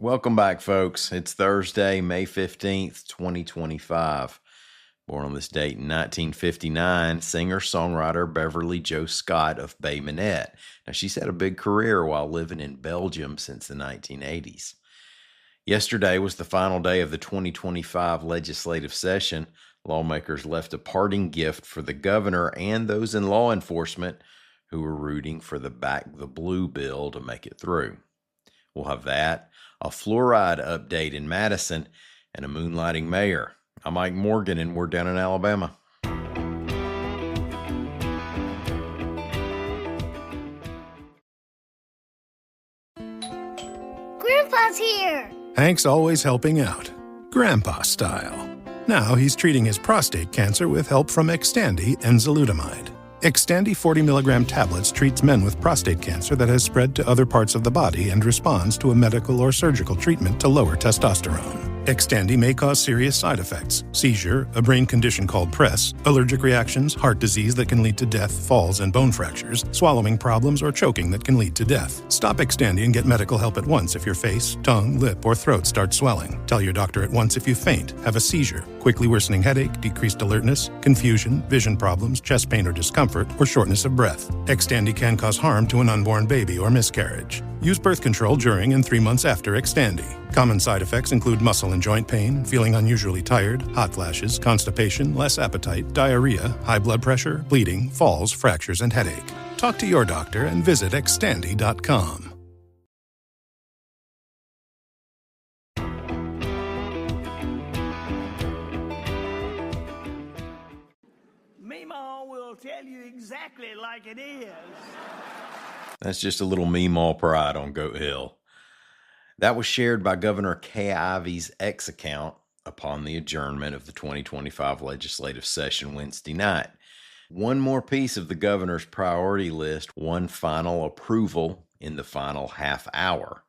Welcome back, folks. It's Thursday, May 15th, 2025. Born on this date in 1959, singer-songwriter Beverly Jo Scott of Bay Minette. Now, she's had a big career while living in Belgium since the 1980s. Yesterday was the final day of the 2025 legislative session. Lawmakers left a parting gift for the governor and those in law enforcement who were rooting for the Back the Blue bill to make it through. We'll have that, a fluoride update in Madison, and a moonlighting mayor. I'm Mike Morgan, and we're down in Alabama. Grandpa's here! Hank's always helping out, Grandpa style. Now he's treating his prostate cancer with help from Xtandi enzalutamide. Xtandi 40 milligram tablets treats men with prostate cancer that has spread to other parts of the body and responds to a medical or surgical treatment to lower testosterone. Xtandi may cause serious side effects: seizure, a brain condition called PRESS, allergic reactions, heart disease that can lead to death, falls and bone fractures, swallowing problems, or choking that can lead to death. Stop Xtandi and get medical help at once if your face, tongue, lip, or throat start swelling. Tell your doctor at once if you faint, have a seizure, quickly worsening headache, decreased alertness, confusion, vision problems, chest pain or discomfort, or shortness of breath. Xtandi can cause harm to an unborn baby or miscarriage. Use birth control during and 3 months after Xtandi. Common side effects include muscle and joint pain, feeling unusually tired, hot flashes, constipation, less appetite, diarrhea, high blood pressure, bleeding, falls, fractures, and headache. Talk to your doctor and visit Xtandi.com. Meemaw will tell you exactly like it is. That's just a little Meemaw pride on Goat Hill. That was shared by Governor Kay Ivey's X account upon the adjournment of the 2025 legislative session Wednesday night. One more piece of the governor's priority list, one final approval in the final half hour.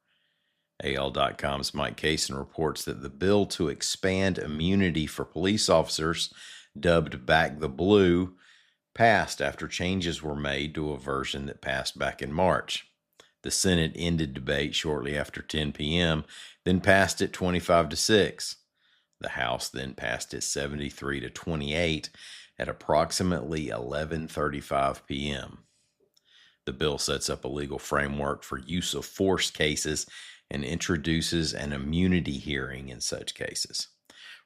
AL.com's Mike Kaysen reports that the bill to expand immunity for police officers, dubbed Back the Blue, passed after changes were made to a version that passed back in March. The Senate ended debate shortly after 10 p.m., then passed it 25-6. The House then passed it 73-28 at approximately 11:35 p.m. The bill sets up a legal framework for use of force cases and introduces an immunity hearing in such cases.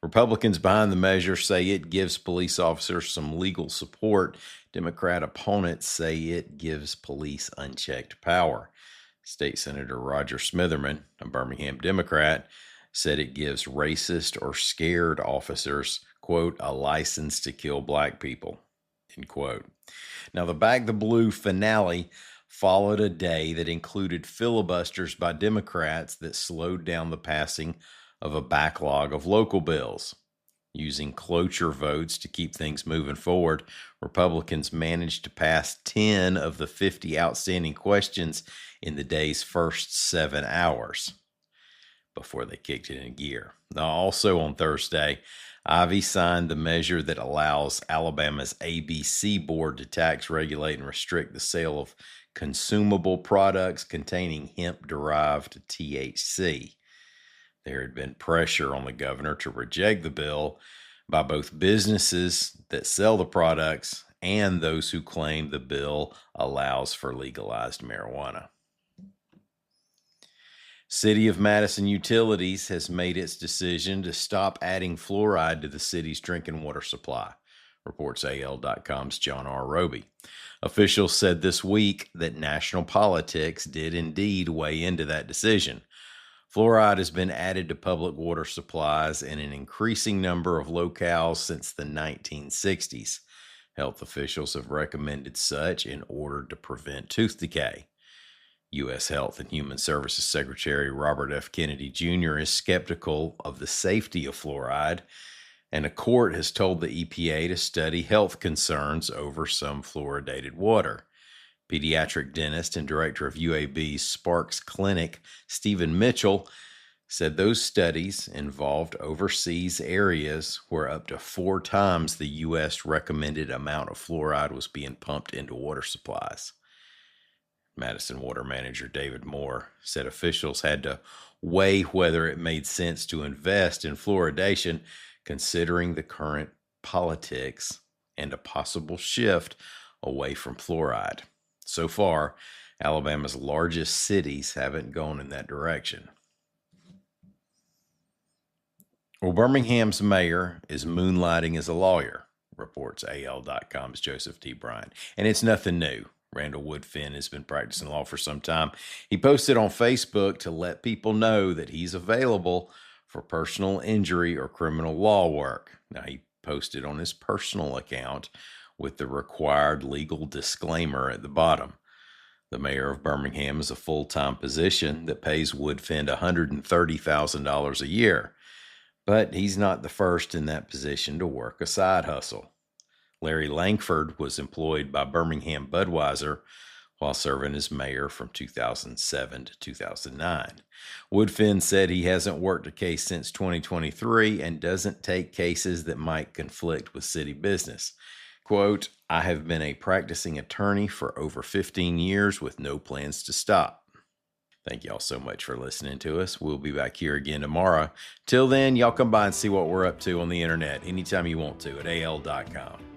Republicans behind the measure say it gives police officers some legal support. Democrat opponents say it gives police unchecked power. State Senator Roger Smitherman, a Birmingham Democrat, said it gives racist or scared officers, quote, a license to kill black people, end quote. Now, the Back the Blue finale followed a day that included filibusters by Democrats that slowed down the passing of a backlog of local bills. Using cloture votes to keep things moving forward, Republicans managed to pass 10 of the 50 outstanding questions in the day's first 7 hours before they kicked it in gear. Now, also on Thursday, Ivey signed the measure that allows Alabama's ABC board to tax, regulate, and restrict the sale of consumable products containing hemp-derived THC. There had been pressure on the governor to reject the bill by both businesses that sell the products and those who claim the bill allows for legalized marijuana. City of Madison Utilities has made its decision to stop adding fluoride to the city's drinking water supply, reports AL.com's John R. Roby. Officials said this week that national politics did indeed weigh into that decision. Fluoride has been added to public water supplies in an increasing number of locales since the 1960s. Health officials have recommended such in order to prevent tooth decay. U.S. Health and Human Services Secretary Robert F. Kennedy Jr. is skeptical of the safety of fluoride, and a court has told the EPA to study health concerns over some fluoridated water. Pediatric dentist and director of UAB's Sparks Clinic, Stephen Mitchell, said those studies involved overseas areas where up to 4 times the U.S. recommended amount of fluoride was being pumped into water supplies. Madison Water Manager David Moore said officials had to weigh whether it made sense to invest in fluoridation considering the current politics and a possible shift away from fluoride. So far, Alabama's largest cities haven't gone in that direction. Well, Birmingham's mayor is moonlighting as a lawyer, reports AL.com's Joseph T. Bryan. And it's nothing new. Randall Woodfin has been practicing law for some time. He posted on Facebook to let people know that he's available for personal injury or criminal law work. Now, he posted on his personal account with the required legal disclaimer at the bottom. The mayor of Birmingham is a full-time position that pays Woodfin $130,000 a year. But he's not the first in that position to work a side hustle. Larry Langford was employed by Birmingham Budweiser while serving as mayor from 2007 to 2009. Woodfin said he hasn't worked a case since 2023 and doesn't take cases that might conflict with city business. Quote, I have been a practicing attorney for over 15 years with no plans to stop. Thank y'all so much for listening to us. We'll be back here again tomorrow. Till then, y'all come by and see what we're up to on the internet anytime you want to at al.com.